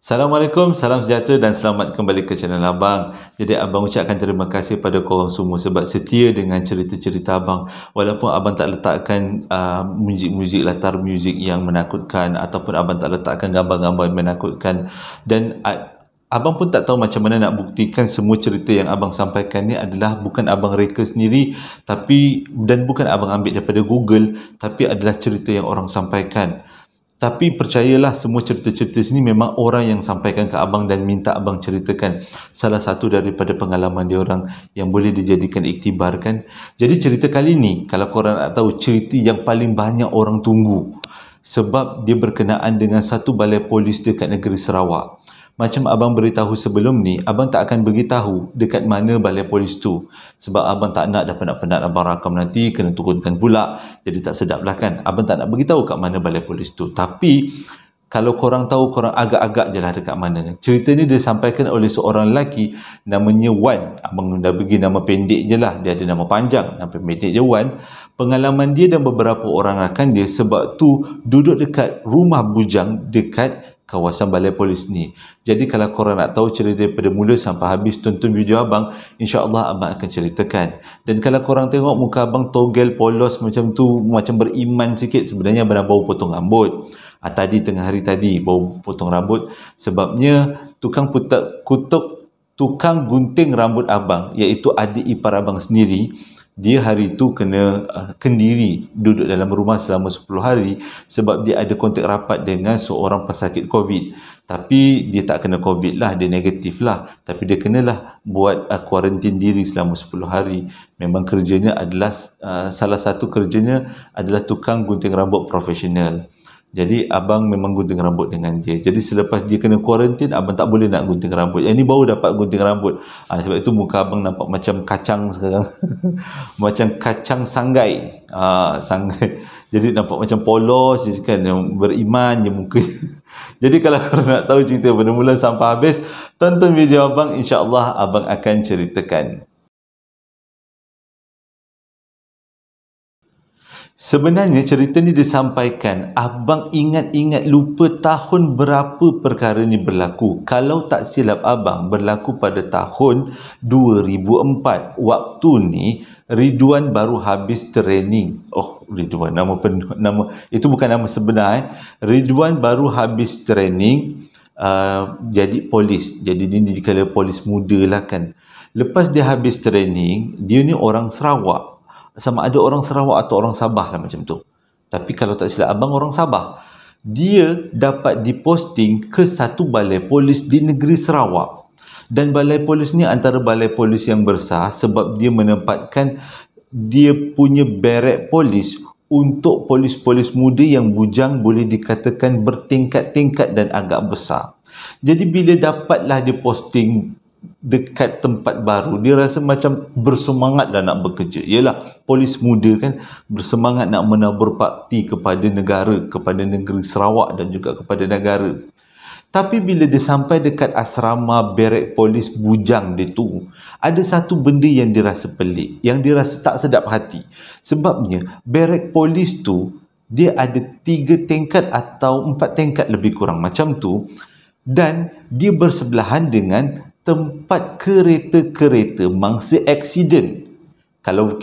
Assalamualaikum, salam sejahtera dan selamat kembali ke channel Abang. Jadi Abang ucapkan terima kasih pada korang semua sebab setia dengan cerita-cerita Abang. Walaupun Abang tak letakkan muzik-muzik, latar muzik yang menakutkan ataupun Abang tak letakkan gambar-gambar yang menakutkan, dan Abang pun tak tahu macam mana nak buktikan semua cerita yang Abang sampaikan ni adalah bukan Abang reka sendiri, dan bukan Abang ambil daripada Google, tapi adalah cerita yang orang sampaikan. Tapi percayalah, semua cerita-cerita sini memang orang yang sampaikan ke Abang dan minta Abang ceritakan salah satu daripada pengalaman dia orang yang boleh dijadikan iktibar kan. Jadi cerita kali ni, kalau korang nak tahu, cerita yang paling banyak orang tunggu sebab dia berkenaan dengan satu balai polis dekat negeri Sarawak. Macam Abang beritahu sebelum ni, Abang tak akan beritahu dekat mana balai polis tu. Sebab Abang tak nak dah penat-penat Abang rakam nanti kena turunkan pula. Jadi tak sedap lah kan. Abang tak nak beritahu kat mana balai polis tu. Tapi kalau korang tahu, korang agak-agak je lah dekat mana. Cerita ni disampaikan oleh seorang lelaki namanya Wan. Abang dah bagi nama pendek je lah. Dia ada nama panjang, nama pendek je Wan. Pengalaman dia dan beberapa orang rakan dia sebab tu duduk dekat rumah bujang dekat kawasan balai polis ni. Jadi kalau korang nak tahu cerita daripada mula sampai habis, tonton video Abang, insya-Allah Abang akan ceritakan. Dan kalau korang tengok muka Abang togel polos macam tu, macam beriman sikit, sebenarnya Abang baru potong rambut. Tadi tengah hari tadi baru potong rambut, sebabnya tukang tukang gunting rambut Abang, iaitu adik ipar Abang sendiri, dia hari tu kena kendiri duduk dalam rumah selama 10 hari sebab dia ada kontak rapat dengan seorang pesakit COVID. Tapi dia tak kena COVID lah, dia negatif lah. Tapi dia kenalah buat kuarantin diri selama 10 hari. Memang kerjanya adalah, salah satu kerjanya adalah tukang gunting rambut profesional. Jadi Abang memang gunting rambut dengan dia. Jadi selepas dia kena kuarantin, Abang tak boleh nak gunting rambut. Yang ni baru dapat gunting rambut. Sebab itu muka Abang nampak macam kacang sekarang. Macam kacang sanggai. Sanggai. Jadi nampak macam polos je kan, yang beriman je muka. Jadi kalau korang nak tahu cerita pada mula sampai habis, tonton video Abang, insya-Allah Abang akan ceritakan. Sebenarnya cerita ni disampaikan, Abang ingat-ingat lupa tahun berapa perkara ni berlaku. Kalau tak silap Abang, berlaku pada tahun 2004. Waktu ni Ridwan baru habis training. Oh, Ridwan, nama itu bukan nama sebenar. Ridwan baru habis training jadi polis. Jadi dia dikala polis muda lah kan. Lepas dia habis training, dia ni orang Sarawak. Sama ada orang Sarawak atau orang Sabah lah macam tu. Tapi kalau tak silap Abang, orang Sabah. Dia dapat diposting ke satu balai polis di negeri Sarawak. Dan balai polis ni antara balai polis yang besar sebab dia menempatkan dia punya barek polis untuk polis-polis muda yang bujang, boleh dikatakan bertingkat-tingkat dan agak besar. Jadi bila dapatlah dia posting dekat tempat baru, dia rasa macam bersemangat dah nak bekerja. Yalah, polis muda kan, bersemangat nak menabur bakti kepada negara, kepada negeri Sarawak dan juga kepada negara. Tapi bila dia sampai dekat asrama barek polis bujang dia tu, ada satu benda yang dia rasa pelik, yang dia rasa tak sedap hati. Sebabnya barek polis tu dia ada 3 tingkat atau 4 tingkat lebih kurang macam tu, dan dia bersebelahan dengan tempat kereta-kereta mangsa aksiden. Kalau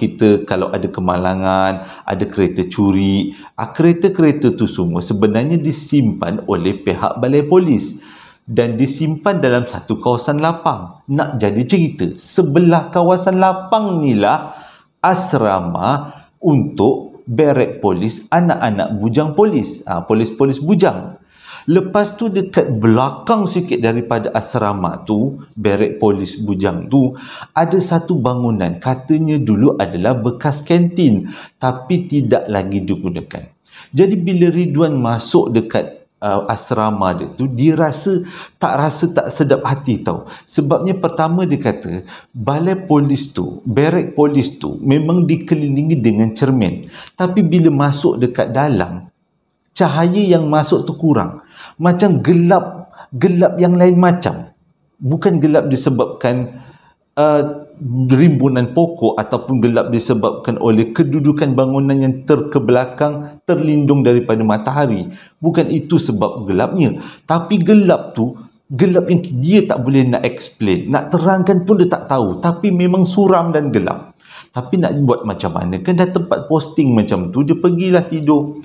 ada kemalangan, ada kereta curi, kereta-kereta tu semua sebenarnya disimpan oleh pihak balai polis dan disimpan dalam satu kawasan lapang. Nak jadi cerita, sebelah kawasan lapang ni lah asrama untuk barek polis anak-anak bujang polis, polis-polis bujang. Lepas tu dekat belakang sikit daripada asrama tu, barek polis bujang tu, ada satu bangunan, katanya dulu adalah bekas kantin tapi tidak lagi digunakan. Jadi bila Ridwan masuk dekat asrama dia tu, dia rasa tak sedap hati tau. Sebabnya pertama dia kata, balai polis tu, barek polis tu memang dikelilingi dengan cermin. Tapi bila masuk dekat dalam, cahaya yang masuk tu kurang. Macam gelap yang lain macam. Bukan gelap disebabkan rimbunan pokok ataupun gelap disebabkan oleh kedudukan bangunan yang terkebelakang, terlindung daripada matahari. Bukan itu sebab gelapnya. Tapi gelap tu Gelap yang dia tak boleh nak explain, nak terangkan pun dia tak tahu, tapi memang suram dan gelap. Tapi nak buat macam mana? Kan dah tempat posting macam tu, dia pergilah tidur.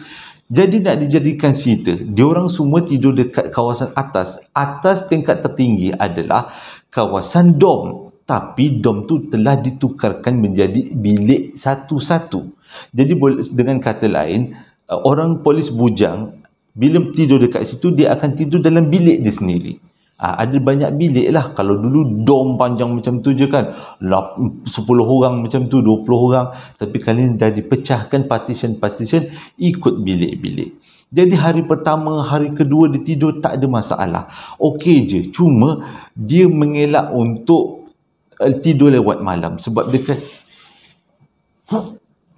Jadi nak dijadikan cerita, diorang semua tidur dekat kawasan atas. Atas tingkat tertinggi adalah kawasan dom. Tapi dom tu telah ditukarkan menjadi bilik satu-satu. Jadi dengan kata lain, orang polis bujang, bila tidur dekat situ, dia akan tidur dalam bilik dia sendiri. Ada banyak bilik lah. Kalau dulu dom panjang macam tu je kan, 10 orang macam tu, 20 orang. Tapi kali ni dah dipecahkan partition-partition ikut bilik-bilik. Jadi hari pertama, hari kedua dia tidur tak ada masalah. Okey je. Cuma dia mengelak untuk tidur lewat malam. Sebab dia kan,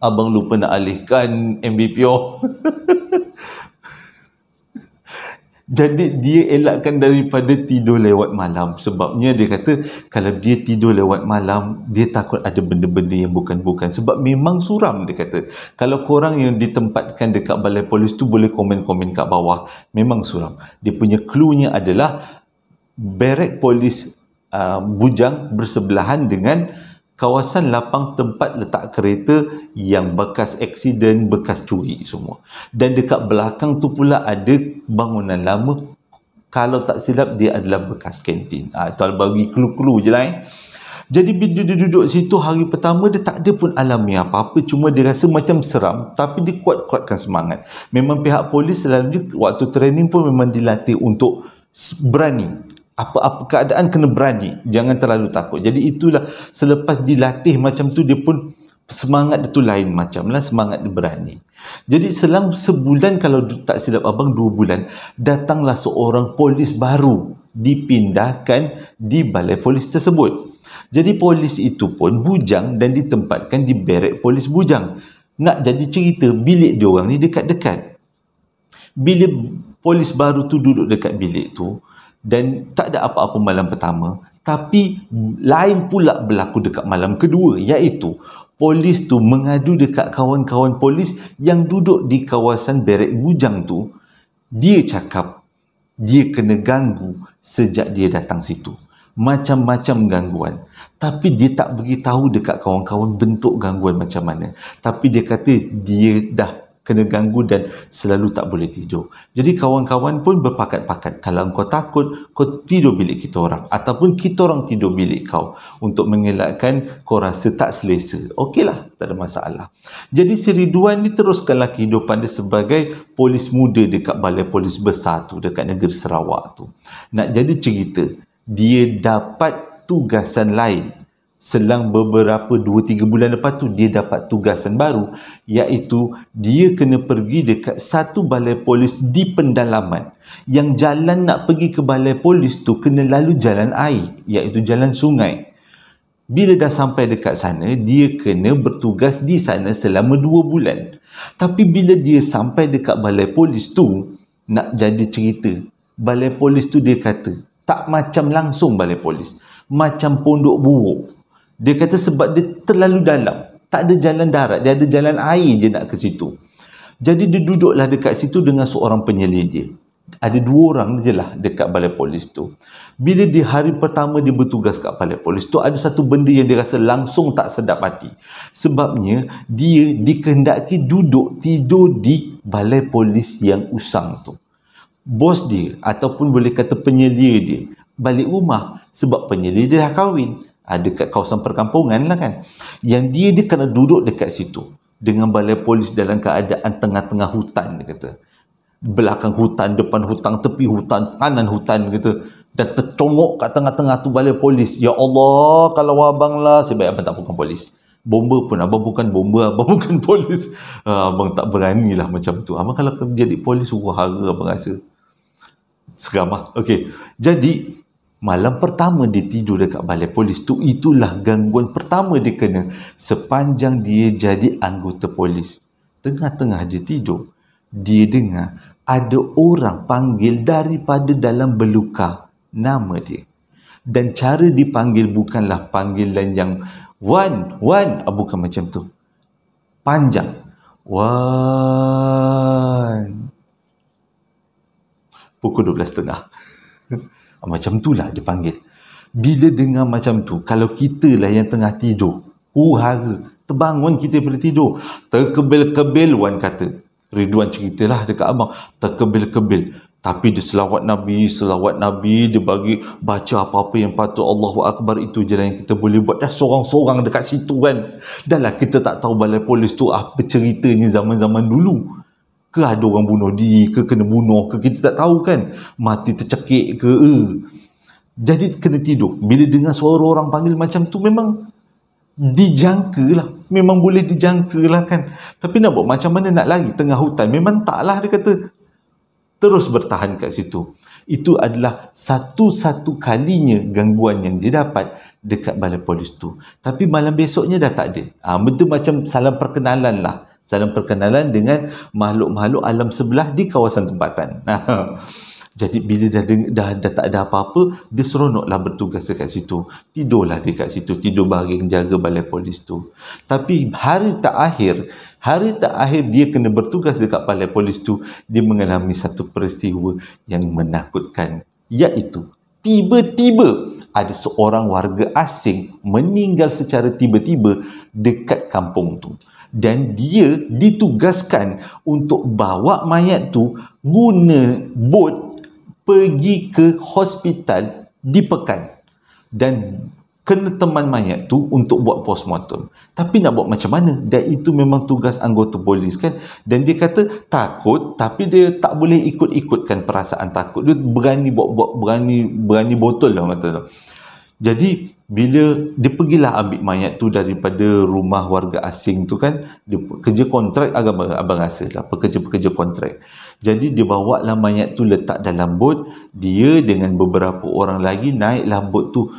abang lupa nak alihkan MBPO. Jadi dia elakkan daripada tidur lewat malam. Sebabnya dia kata kalau dia tidur lewat malam, dia takut ada benda-benda yang bukan-bukan. Sebab memang suram, dia kata. Kalau korang yang ditempatkan dekat balai polis tu boleh komen-komen kat bawah. Memang suram. Dia punya cluenya adalah barek polis bujang bersebelahan dengan kawasan lapang tempat letak kereta yang bekas aksiden, bekas curi semua. Dan dekat belakang tu pula ada bangunan lama. Kalau tak silap dia adalah bekas kantin. Itu bagi clue-clue je lah. Jadi bila dia duduk situ hari pertama, dia tak ada pun alami apa-apa. Cuma dia rasa macam seram, tapi dia kuat-kuatkan semangat. Memang pihak polis selalunya waktu training pun memang dilatih untuk berani. Apa-apa keadaan kena berani, jangan terlalu takut. Jadi itulah, selepas dilatih macam tu, dia pun semangat dia tu lain macam lah, semangat dia berani. Jadi selang sebulan, kalau tak silap abang 2 bulan, datanglah seorang polis baru dipindahkan di balai polis tersebut. Jadi polis itu pun bujang dan ditempatkan di barek polis bujang. Nak jadi cerita, bilik diorang ni dekat-dekat. Bila polis baru tu duduk dekat bilik tu, dan tak ada apa-apa malam pertama, tapi lain pula berlaku dekat malam kedua, iaitu polis tu mengadu dekat kawan-kawan polis yang duduk di kawasan barek bujang tu. Dia cakap dia kena ganggu sejak dia datang situ. Macam-macam gangguan. Tapi dia tak beritahu dekat kawan-kawan bentuk gangguan macam mana. Tapi dia kata dia dah kena ganggu dan selalu tak boleh tidur. Jadi kawan-kawan pun berpakat-pakat, kalau kau takut, kau tidur bilik kita orang, ataupun kita orang tidur bilik kau, untuk mengelakkan kau rasa tak selesa. Okeylah, tak ada masalah. Jadi si Ridwan ni teruskanlah kehidupan dia sebagai polis muda dekat balai polis besar tu, dekat negeri Sarawak tu. Nak jadi cerita, dia dapat tugasan lain. Selang beberapa 2-3 bulan lepas tu, dia dapat tugasan baru, iaitu dia kena pergi dekat satu balai polis di pendalaman. Yang jalan nak pergi ke balai polis tu kena lalu jalan air, iaitu jalan sungai. Bila dah sampai dekat sana, dia kena bertugas di sana selama 2 bulan. Tapi bila dia sampai dekat balai polis tu, nak jadi cerita, balai polis tu dia kata tak macam langsung balai polis, macam pondok buruk. Dia kata sebab dia terlalu dalam, tak ada jalan darat, dia ada jalan air je nak ke situ. Jadi dia duduklah dekat situ dengan seorang penyelidik. Ada 2 orang je lah dekat balai polis tu. Bila di hari pertama dia bertugas kat balai polis tu, ada satu benda yang dia rasa langsung tak sedap hati. Sebabnya dia dikehendaki duduk tidur di balai polis yang usang tu. Bos dia, ataupun boleh kata penyelia dia, balik rumah sebab penyelia dia dah kahwin. Dekat kawasan perkampungan lah kan. Yang dia kena duduk dekat situ dengan balai polis dalam keadaan tengah-tengah hutan, dia kata. Belakang hutan, depan hutan, tepi hutan, kanan hutan, kata. Dan tercongok kat tengah-tengah tu balai polis. Ya Allah, kalau abang lah, sebaik abang tak bukan polis. Bomba pun abang bukan bomba, abang bukan polis. Abang tak beranilah macam tu. Abang kalau jadi polis, hara abang rasa. Seram lah. Okey. Jadi malam pertama dia tidur dekat balai polis tu, itulah gangguan pertama dia kena sepanjang dia jadi anggota polis. Tengah-tengah dia tidur, dia dengar ada orang panggil daripada dalam belukar nama dia. Dan cara dipanggil bukanlah panggilan yang Wan, bukan macam tu. Panjang. Wan. Pukul 12.30. Macam itulah dia panggil. Bila dengar macam tu, kalau kita lah yang tengah tidur, hara, terbangun kita pada tidur, terkebil-kebil, Wan kata. Ridwan ceritalah dekat abang, terkebil-kebil. Tapi dia selawat Nabi, dia bagi baca apa-apa yang patut, Allahu Akbar, itu je lah yang kita boleh buat. Dah sorang-sorang dekat situ kan. Dah lah kita tak tahu balai polis tu apa ceritanya zaman-zaman dulu. Ke ada orang bunuh diri, ke kena bunuh, ke kita tak tahu kan. Mati tercekik ke. Jadi kena tidur. Bila dengar suara orang panggil macam tu, memang dijangka lah. Memang boleh dijangka lah kan. Tapi nak buat macam mana nak lari tengah hutan? Memang tak lah, dia kata. Terus bertahan kat situ. Itu adalah satu-satu kalinya gangguan yang dia dapat dekat balai polis tu. Tapi malam besoknya dah tak ada. Betul macam salam perkenalan lah. Salam perkenalan dengan makhluk-makhluk alam sebelah di kawasan tempatan. Jadi bila dah tak ada apa-apa, dia seronoklah bertugas dekat situ. Tidurlah dia kat situ, tidur baring jaga balai polis tu. Tapi hari terakhir dia kena bertugas dekat balai polis tu, dia mengalami satu peristiwa yang menakutkan, iaitu tiba-tiba ada seorang warga asing meninggal secara tiba-tiba dekat kampung tu. Dan dia ditugaskan untuk bawa mayat tu guna bot pergi ke hospital di Pekan dan kena teman mayat tu untuk buat postmortem. Tapi nak buat macam mana? Dan itu memang tugas anggota polis kan. Dan dia kata takut, tapi dia tak boleh ikut-ikutkan perasaan takut. Dia berani berani botol lah kata. Jadi bila dia pergilah ambil mayat tu daripada rumah warga asing tu kan, dia kerja kontrak, abang rasa lah pekerja-pekerja kontrak. Jadi dia bawa lah mayat tu, letak dalam bot, dia dengan beberapa orang lagi naiklah bot tu,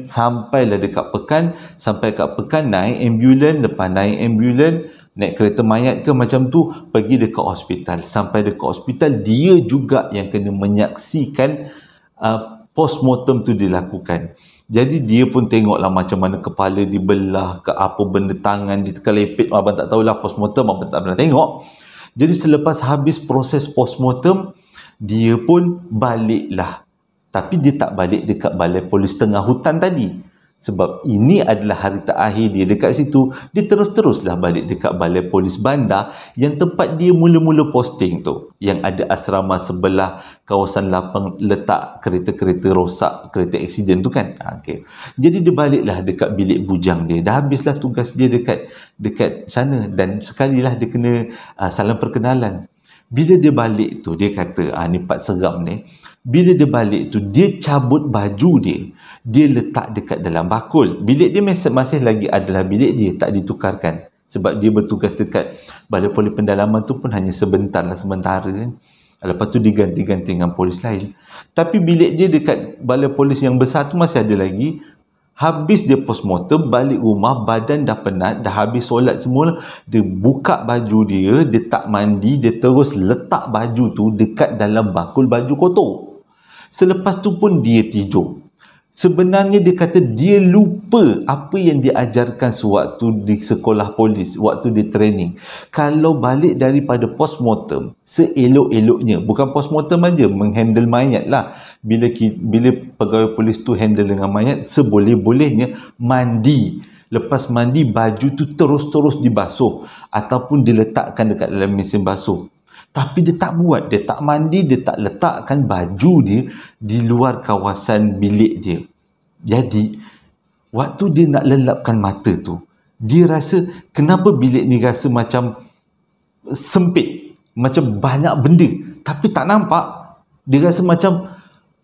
sampailah dekat Pekan. Sampai kat Pekan naik ambulan, lepas naik ambulan naik kereta mayat ke macam tu, pergi dekat hospital. Sampai dekat hospital, dia juga yang kena menyaksikan postmortem tu dilakukan. Jadi dia pun tengoklah macam mana kepala dibelah, ke apa benda tangan ditekelepit. Abang tak tahulah postmortem, abang tak pernah tengok. Jadi selepas habis proses postmortem, dia pun baliklah. Tapi dia tak balik dekat balai polis tengah hutan tadi. Sebab ini adalah hari terakhir dia dekat situ. Dia terus-teruslah balik dekat balai polis bandar yang tempat dia mula-mula posting tu. Yang ada asrama sebelah kawasan lapang letak kereta-kereta rosak, kereta aksiden tu kan. Okay. Jadi dia baliklah dekat bilik bujang dia. Dah habislah tugas dia dekat sana. Dan sekalilah dia kena salam perkenalan. Bila dia balik tu, dia kata, ni part seram ni. Bila dia balik tu, dia cabut baju dia. Dia letak dekat dalam bakul. Bilik dia masih lagi adalah bilik dia, tak ditukarkan. Sebab dia bertugas dekat balai polis pendalaman tu pun hanya sebentar lah, sementara kan. Lepas tu diganti-ganti dengan polis lain. Tapi bilik dia dekat balai polis yang besar tu masih ada lagi. Habis dia postmortem, balik rumah, badan dah penat, dah habis solat semua, dia buka baju dia, dia tak mandi, dia terus letak baju tu dekat dalam bakul baju kotor. Selepas tu pun dia tidur. Sebenarnya dia kata dia lupa apa yang dia ajarkan sewaktu di sekolah polis, waktu dia training. Kalau balik daripada postmortem, seelok-eloknya, bukan postmortem aja, menghandle mayat lah. Bila pegawai polis tu handle dengan mayat, seboleh-bolehnya mandi. Lepas mandi, baju tu terus-terus dibasuh ataupun diletakkan dekat dalam mesin basuh. Tapi dia tak buat, dia tak mandi, dia tak letakkan baju dia di luar kawasan bilik dia. Jadi, waktu dia nak lelapkan mata tu, dia rasa kenapa bilik ni rasa macam sempit, macam banyak benda, tapi tak nampak. Dia rasa macam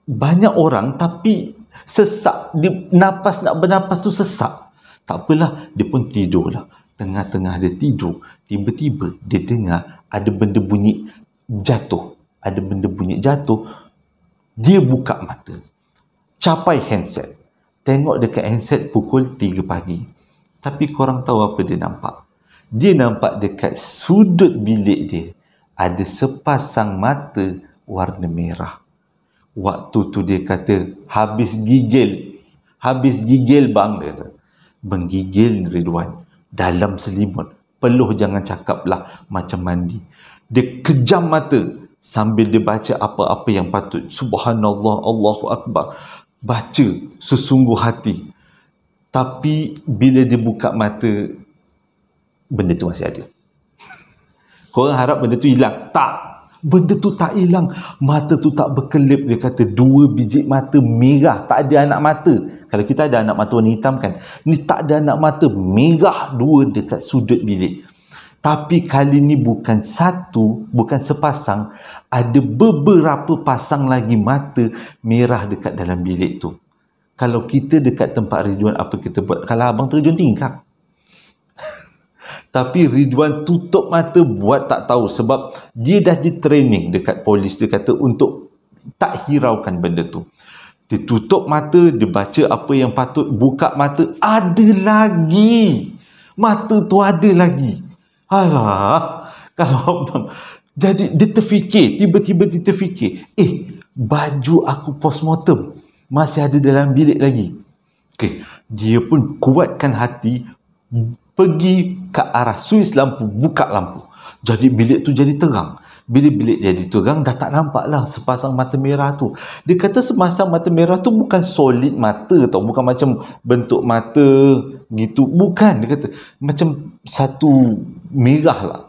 banyak orang tapi sesak, dia napas nak bernapas tu sesak. Tak apalah, dia pun tidurlah. Tengah-tengah dia tidur, tiba-tiba dia dengar ada benda bunyi jatuh. Ada benda bunyi jatuh. Dia buka mata. Capai handset. Tengok dekat handset pukul 3 pagi. Tapi korang tahu apa dia nampak? Dia nampak dekat sudut bilik dia ada sepasang mata warna merah. Waktu tu dia kata, habis gigil. Habis gigil bang, dia kata. Menggigil Ridwan. Dalam selimut. Peluh jangan cakap lah, macam mandi. Dia kejam mata. sambil dia baca apa-apa yang patut. Subhanallah, Allahu Akbar. Baca sesungguh hati. Tapi bila dia buka mata, benda tu masih ada. Korang harap benda tu hilang? Tak. Benda tu tak hilang. Mata tu tak berkelip. Dia kata 2 biji mata merah. Tak ada anak mata. Kalau kita ada anak mata warna hitam kan. Ni tak ada anak mata. Merah 2 dekat sudut bilik. Tapi kali ni bukan satu, bukan sepasang. Ada beberapa pasang lagi mata merah dekat dalam bilik tu. Kalau kita dekat tempat Ridwan, apa kita buat? Kalau abang terjun tingkap. Tapi Ridwan tutup mata buat tak tahu sebab dia dah di training dekat polis. Dia kata untuk tak hiraukan benda tu. Dia tutup mata, dia baca apa yang patut, buka mata, ada lagi. Mata tu ada lagi. Alah, kalau abang. Jadi dia terfikir, tiba-tiba dia terfikir, baju aku postmortem masih ada dalam bilik lagi. Okey, dia pun kuatkan hati, pergi ke arah suis lampu, buka lampu. Jadi bilik tu jadi terang. Bila bilik jadi terang, dah tak nampak lah sepasang mata merah tu. Dia kata sepasang mata merah tu bukan solid mata tau. Bukan macam bentuk mata gitu. Bukan, dia kata. Macam satu merah lah.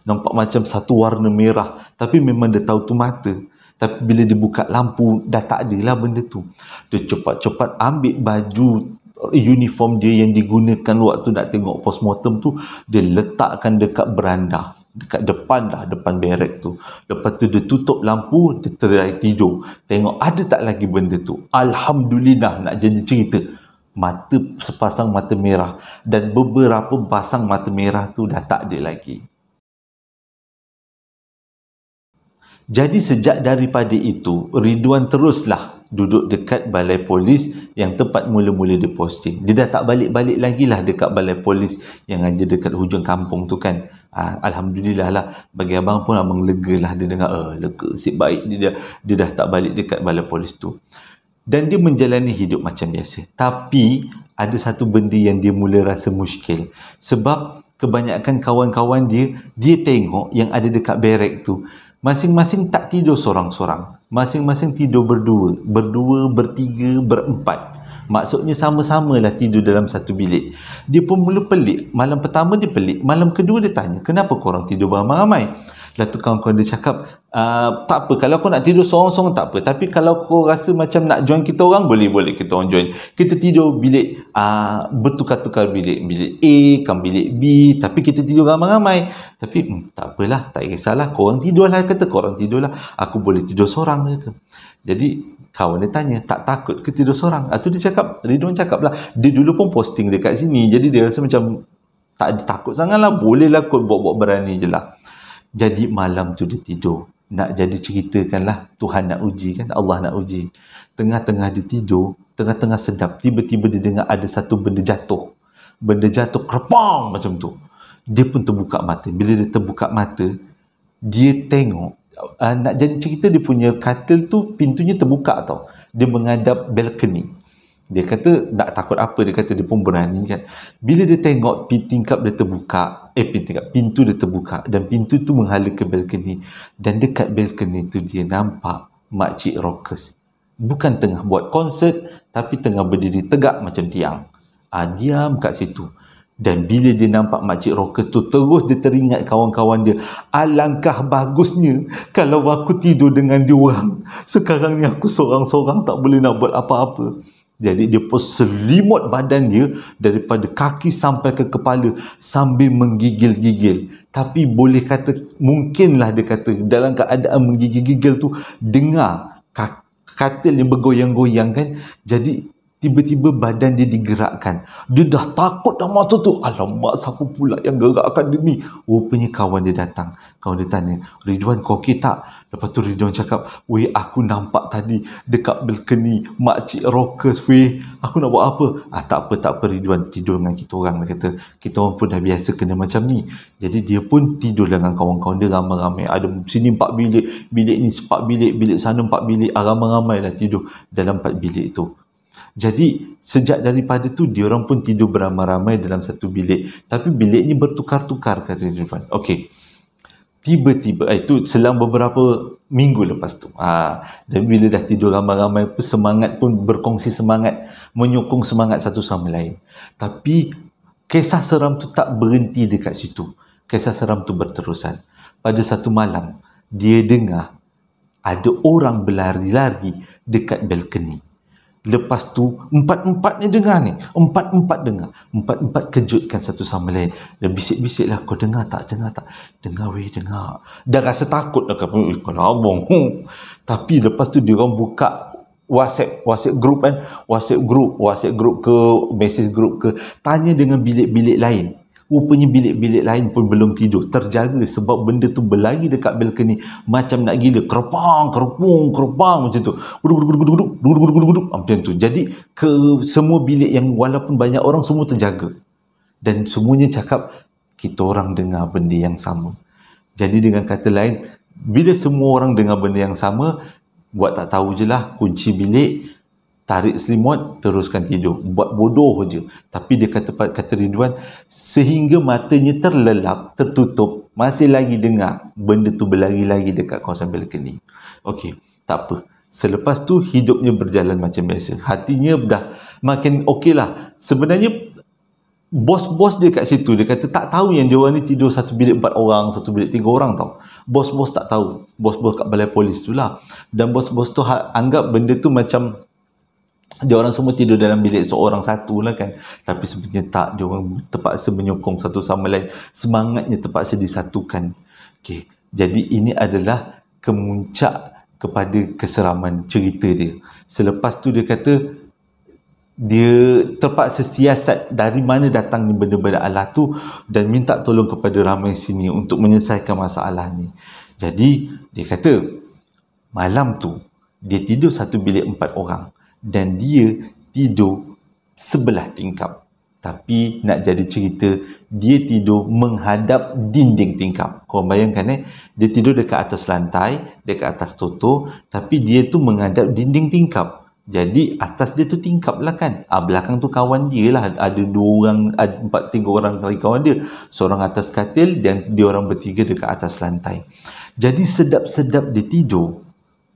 Nampak macam satu warna merah. Tapi memang dia tahu tu mata. Tapi bila dia buka lampu, dah tak ada lah benda tu. Dia cepat-cepat ambil baju uniform dia yang digunakan waktu nak tengok postmortem tu, dia letakkan dekat beranda, dekat depan barek tu. Lepas tu dia tutup lampu, dia try tidur, tengok ada tak lagi benda tu. Alhamdulillah, nak jadi cerita, sepasang mata merah dan beberapa pasang mata merah tu dah tak ada lagi. Jadi sejak daripada itu, Ridwan teruslah duduk dekat balai polis yang tempat mula-mula dia posting. Dia dah tak balik-balik lagi lah dekat balai polis yang ada dekat hujung kampung tu kan. Alhamdulillah lah, bagi abang pun abang lega lah. Dia dengar, lega, asyik baik dia dah tak balik dekat balai polis tu. Dan dia menjalani hidup macam biasa. Tapi ada satu benda yang dia mula rasa muskil. Sebab kebanyakan kawan-kawan dia tengok yang ada dekat barek tu, masing-masing tak tidur sorang-sorang. Masing-masing tidur berdua, bertiga, berempat. Maksudnya sama-sama lah tidur dalam satu bilik. Dia pun mula pelik. Malam pertama dia pelik. Malam kedua dia tanya, kenapa korang tidur beramai-ramai? Lepas tu kawan-kawan dia cakap, tak apa, kalau kau nak tidur sorang-sorang tak apa. Tapi kalau kau rasa macam nak join kita orang, boleh kita orang join. Kita tidur bilik, bertukar-tukar bilik. Bilik A, kan bilik B. Tapi kita tidur ramai-ramai. Tapi tak apalah, tak kisahlah. Korang tidurlah, kata korang tidurlah. Aku boleh tidur sorang, kata. Jadi kawan dia tanya, tak takut ke tidur sorang? Tu dia cakap, Ridwan cakap lah, dia dulu pun posting dekat sini. Jadi dia rasa macam tak ada takut sangat lah. Boleh lah kot buat-buat berani je lah. Jadi malam tu dia tidur. Nak jadi ceritakanlah, Tuhan nak uji kan, Allah nak uji. Tengah-tengah dia tidur, tengah-tengah sedap, tiba-tiba dia dengar ada satu benda jatuh. Benda jatuh, kerepang macam tu. Dia pun terbuka mata. Bila dia terbuka mata, dia tengok, nak jadi cerita, dia punya katil tu pintunya terbuka tau. Dia menghadap balcony. Dia kata tak takut apa, dia kata dia pun berani kan. Bila dia tengok tingkap dia terbuka, pintu dia terbuka dan pintu tu menghala ke balcony, dan dekat balcony tu dia nampak makcik rockers. Bukan tengah buat konsert, tapi tengah berdiri tegak macam tiang. Diam kat situ. Dan bila dia nampak makcik rockers tu, terus dia teringat kawan-kawan dia. Alangkah bagusnya kalau aku tidur dengan dia orang. Sekarang ni aku sorang-sorang, tak boleh nak buat apa-apa. Jadi dia pun selimut badan dia daripada kaki sampai ke kepala sambil menggigil-gigil. Tapi boleh kata, mungkinlah dia kata dalam keadaan menggigil-gigil tu dengar katil yang bergoyang-goyang kan. Jadi tiba-tiba badan dia digerakkan. Dia dah takut dah masa tu. Alamak, siapa pula yang gerakkan dia ni? Rupanya kawan dia datang. Kawan dia tanya, Ridwan kau okey tak? Lepas tu Ridwan cakap, weh aku nampak tadi dekat balcony makcik rockers weh. Aku nak buat apa? Tak apa Ridwan, tidur dengan kita orang. Dia kata, kita orang pun dah biasa kena macam ni. Jadi dia pun tidur dengan kawan-kawan dia ramai-ramai. Ada sini 4 bilik, bilik ni 4 bilik, bilik sana 4 bilik. Ramai-ramai lah tidur dalam 4 bilik tu. Jadi sejak daripada tu diorang pun tidur beramai-ramai dalam satu bilik. Tapi bilik ni bertukar-tukar, kata Ridwan. Okey. Tiba-tiba itu selang beberapa minggu lepas tu. Dan bila dah tidur ramai-ramai pun semangat pun berkongsi semangat, menyokong semangat satu sama lain. Tapi kisah seram tu tak berhenti dekat situ. Kisah seram tu berterusan. Pada satu malam, dia dengar ada orang berlari-lari dekat balkoni. Lepas tu, empat-empatnya dengar ni. Empat-empat dengar. Empat-empat kejutkan satu sama lain. Dan bisik-bisik lah, kau dengar tak? Dengar tak? Dengar weh, dengar. Dah rasa takut dah. Kau abang. Tapi lepas tu, dia orang buka WhatsApp group kan. WhatsApp group ke, message group ke. Tanya dengan bilik-bilik lain. Rupanya bilik-bilik lain pun belum tidur, terjaga sebab benda tu berlari dekat balkoni macam nak gila, kerepang macam tu, guduk macam tu. Jadi semua bilik yang walaupun banyak orang semua terjaga dan semuanya cakap kita orang dengar benda yang sama. Jadi dengan kata lain, bila semua orang dengar benda yang sama, buat tak tahu je lah, kunci bilik, tarik selimut, teruskan tidur. Buat bodoh je. Tapi dia kata Ridwan, sehingga matanya terlelap, tertutup, masih lagi dengar benda tu berlari-lari dekat kawasan balkoni. Okey, tak apa. Selepas tu, hidupnya berjalan macam biasa. Hatinya dah makin okey lah. Sebenarnya, bos-bos dia kat situ, dia kata tak tahu yang dia orang ni tidur satu bilik 4 orang, satu bilik 3 orang tau. Bos-bos tak tahu. Bos-bos kat balai polis tu lah. Dan bos-bos tu anggap benda tu macam dia orang semua tidur dalam bilik seorang satu lah kan. Tapi sebenarnya tak. Dia orang terpaksa menyokong satu sama lain. Semangatnya terpaksa disatukan. Okay. Jadi ini adalah kemuncak kepada keseraman cerita dia. Selepas tu dia kata, dia terpaksa siasat dari mana datangnya benda-benda Allah tu dan minta tolong kepada ramai sini untuk menyelesaikan masalah ni. Jadi dia kata, malam tu dia tidur satu bilik 4 orang. Dan dia tidur sebelah tingkap. Tapi nak jadi cerita, dia tidur menghadap dinding tingkap. Korang bayangkan dia tidur dekat atas lantai, dekat atas toto, tapi dia tu menghadap dinding tingkap. Jadi atas dia tu tingkap lah kan. Belakang tu kawan dia lah. Ada 2 orang, ada 3 orang lagi kawan dia. Seorang atas katil dan dia orang bertiga dekat atas lantai. Jadi sedap-sedap dia tidur.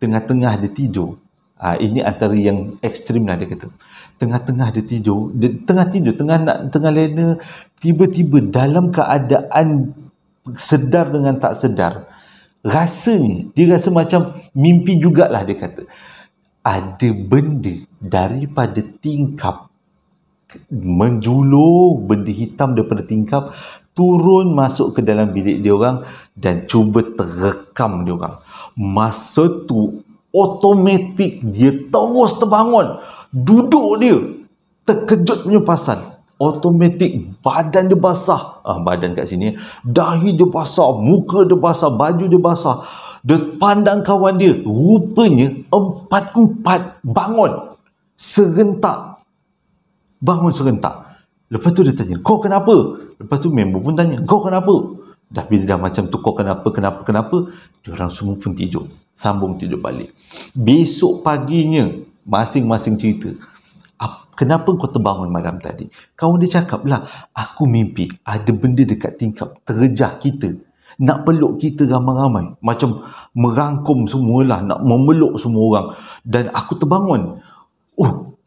Tengah-tengah dia tidur. Ini antara yang ekstrim lah dia kata. Tengah-tengah dia tidur, tengah lena, tiba-tiba dalam keadaan sedar dengan tak sedar, rasanya, dia rasa macam mimpi jugalah dia kata. Ada benda daripada tingkap, menjulur benda hitam daripada tingkap, turun masuk ke dalam bilik dia orang dan cuba terekam dia orang. Masa tu, automatik dia terus terbangun, duduk dia, terkejut punya pasal. Automatik badan dia basah, badan kat sini, dahi dia basah, muka dia basah, baju dia basah. Dia pandang kawan dia, rupanya empat-empat bangun serentak. Lepas tu dia tanya, kau kenapa? Lepas tu member pun tanya, kau kenapa? Dah bila dah macam tu, kau kenapa, dia orang semua pun tidur. Sambung tidur balik. Besok paginya, masing-masing cerita. Kenapa kau terbangun malam tadi? Kawan dia cakap lah, aku mimpi ada benda dekat tingkap terjah kita. Nak peluk kita ramai-ramai. Macam merangkum semualah, nak memeluk semua orang. Dan aku terbangun.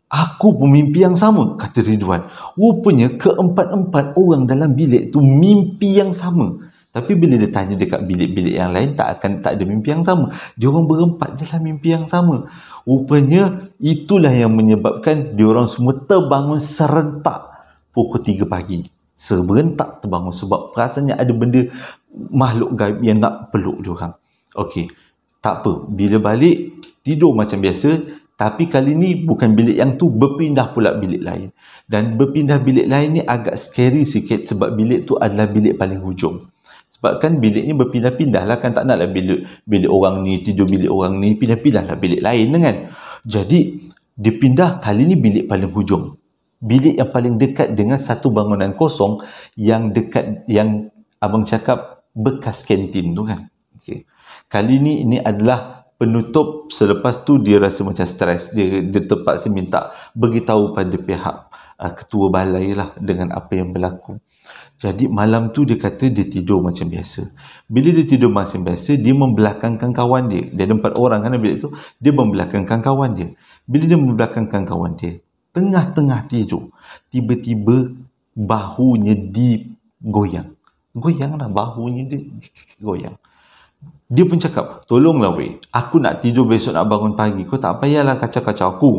Aku pun mimpi yang sama, kata Ridwan. Rupanya keempat-empat orang dalam bilik tu mimpi yang sama. Tapi bila dia tanya dekat bilik-bilik yang lain, tak ada mimpi yang sama. Dia orang berempat dalam mimpi yang sama. Rupanya itulah yang menyebabkan dia orang semua terbangun serentak pukul 3 pagi. Serentak terbangun sebab rasanya ada benda makhluk gaib yang nak peluk dia orang. Okey, tak apa. Bila balik, tidur macam biasa. Tapi kali ni bukan bilik yang tu, berpindah pula bilik lain. Dan berpindah bilik lain ni agak scary sikit sebab bilik tu adalah bilik paling hujung. Sebab kan biliknya berpindah-pindah lah kan, tak naklah bilik orang ni tidur bilik orang ni, pindah-pindah lah bilik lain kan. Jadi dia pindah kali ni bilik paling hujung. Bilik yang paling dekat dengan satu bangunan kosong yang dekat, yang abang cakap bekas kantin tu kan. Okay. Kali ni ini adalah penutup. Selepas tu dia rasa macam stres. Dia terpaksa minta beritahu pada pihak ketua balai lah dengan apa yang berlaku. Jadi malam tu dia kata dia tidur macam biasa. Bila dia tidur macam biasa, dia membelakangkan kawan dia. Dia ada 4 orang kan bilik tu. Dia membelakangkan kawan dia. Bila dia membelakangkan kawan dia, tengah-tengah tidur, tiba-tiba bahunya digoyang. Goyang lah, bahunya dia goyang. Dia pun cakap, tolonglah weh, aku nak tidur besok nak bangun pagi. Kau tak payahlah kacau-kacau aku.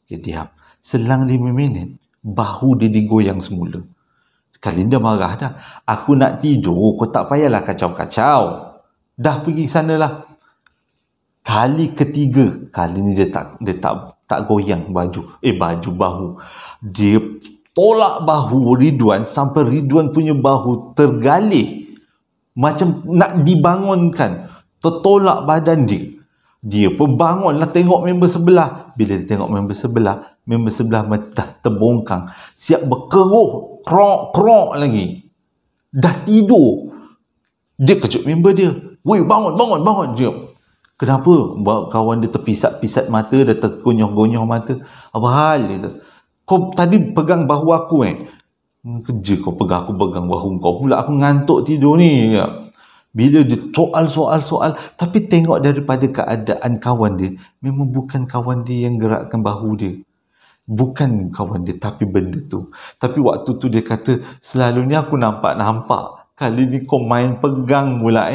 Dia diam. Selang 5 minit, bahu dia digoyang semula. Kalinda marah dah. Aku nak tidur, kau tak payahlah kacau-kacau. Dah pergi sana lah. Kali ketiga, kali ni dia tak goyang bahu. Dia tolak bahu Ridwan sampai Ridwan punya bahu tergalih. Macam nak dibangunkan. Tertolak badan dia. Dia pun bangun lah tengok member sebelah. Bila dia tengok member sebelah dah terbongkang. Siap berkeruh. Krok lagi. Dah tidur. Dia kejut member dia. Weh, bangun. Dia. Kenapa? Kawan dia terpisat-pisat mata. Dia tergonyol-gonyol mata. Apa hal dia? Kau tadi pegang bahu aku kerja kau pegang bahu kau pula. Aku ngantuk tidur ni. Bila dia soal, tapi tengok daripada keadaan kawan dia, memang bukan kawan dia yang gerakkan bahu dia. Bukan kawan dia, tapi benda tu. Tapi waktu tu dia kata, selalunya aku nampak. Kali ni kau main pegang pula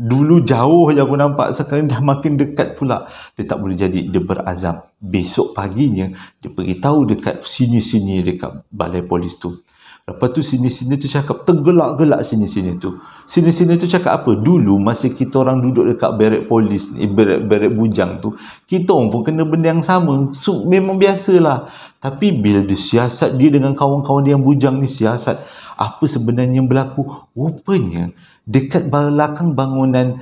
Dulu jauh je aku nampak, sekarang dah makin dekat pula. Dia tak boleh jadi. Dia berazam. Besok paginya, dia pergi tahu dekat sini-sini dekat balai polis tu. Lepas tu sini-sini tu cakap, tergelak-gelak sini-sini tu. Sini-sini tu cakap apa? Dulu masa kita orang duduk dekat barek polis ni, barek bujang tu, kita orang pun kena benda yang sama. So, memang biasalah. Tapi bila dia siasat, dia dengan kawan-kawan dia yang bujang ni siasat, apa sebenarnya yang berlaku? Rupanya, dekat belakang bangunan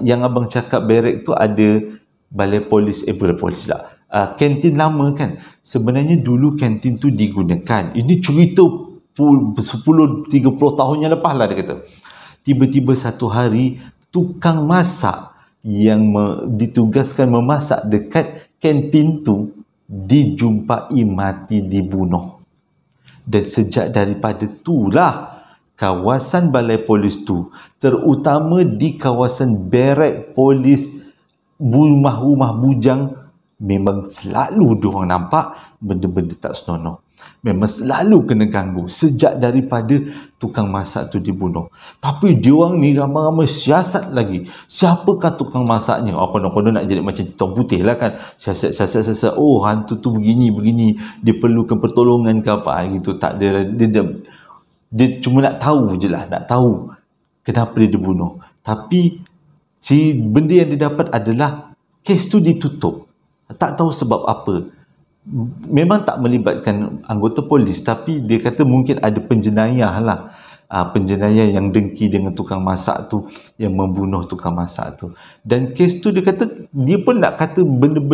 yang abang cakap barek tu ada balai polis lah. Kantin lama kan. Sebenarnya dulu kantin tu digunakan. Ini cerita 10-30 tahun yang lepas lah dia kata. Tiba-tiba satu hari tukang masak yang ditugaskan memasak dekat kantin tu dijumpai mati dibunuh. Dan sejak daripada itulah kawasan balai polis tu, terutama di kawasan barek polis rumah-rumah bujang, memang selalu diorang nampak benda-benda tak senonoh. Memang selalu kena ganggu sejak daripada tukang masak tu dibunuh. Tapi diorang ni ramai-ramai siasat lagi. Siapakah tukang masaknya? Konon-konon nak jadi macam hitam putih lah kan. Siasat. Oh, hantu tu begini. Dia perlukan pertolongan ke apa gitu. Tak ada. Dia cuma nak tahu je lah. Nak tahu kenapa dia dibunuh. Tapi benda yang dia dapat adalah kes tu ditutup. Tak tahu sebab apa. Memang tak melibatkan anggota polis, tapi dia kata mungkin ada penjenayah lah. Penjenayah yang dengki dengan tukang masak tu, yang membunuh tukang masak tu. Dan kes tu dia kata, dia pun nak kata benda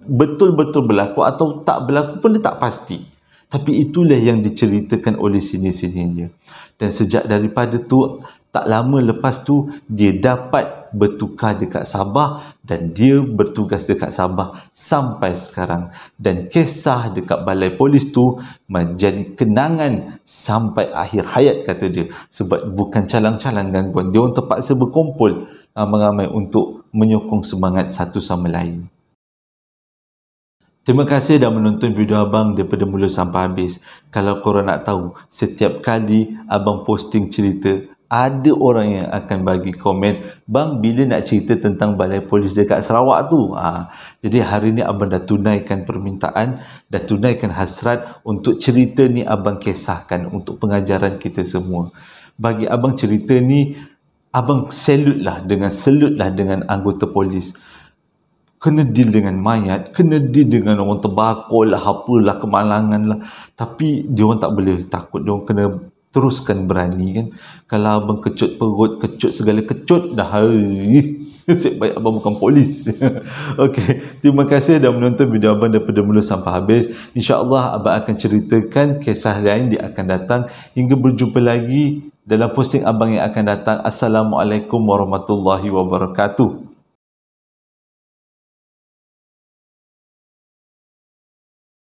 betul-betul berlaku atau tak berlaku pun dia tak pasti. Tapi itulah yang diceritakan oleh sini-sini dia. Dan sejak daripada tu, tak lama lepas tu, dia dapat bertukar dekat Sabah dan dia bertugas dekat Sabah sampai sekarang. Dan kisah dekat balai polis tu menjadi kenangan sampai akhir hayat, kata dia. Sebab bukan calang-calang gangguan. Dia orang terpaksa berkumpul ramai-ramai untuk menyokong semangat satu sama lain. Terima kasih dah menonton video abang daripada mula sampai habis. Kalau korang nak tahu, setiap kali abang posting cerita, ada orang yang akan bagi komen, bang, bila nak cerita tentang balai polis dekat Sarawak tu? Jadi hari ni abang dah tunaikan permintaan, dah tunaikan hasrat untuk cerita ni abang kisahkan untuk pengajaran kita semua. Bagi abang cerita ni, abang salute lah dengan anggota polis. Kena deal dengan mayat, kena deal dengan orang terbakar lah, apalah, kemalangan lah. Tapi dia orang tak boleh takut, dia orang kena teruskan berani kan. Kalau abang kecut perut, kecut segala kecut, dah nasib baik abang bukan polis. Okey, terima kasih dah menonton video abang daripada mula sampai habis. InsyaAllah abang akan ceritakan kisah lain dia akan datang. Hingga berjumpa lagi dalam posting abang yang akan datang. Assalamualaikum warahmatullahi wabarakatuh.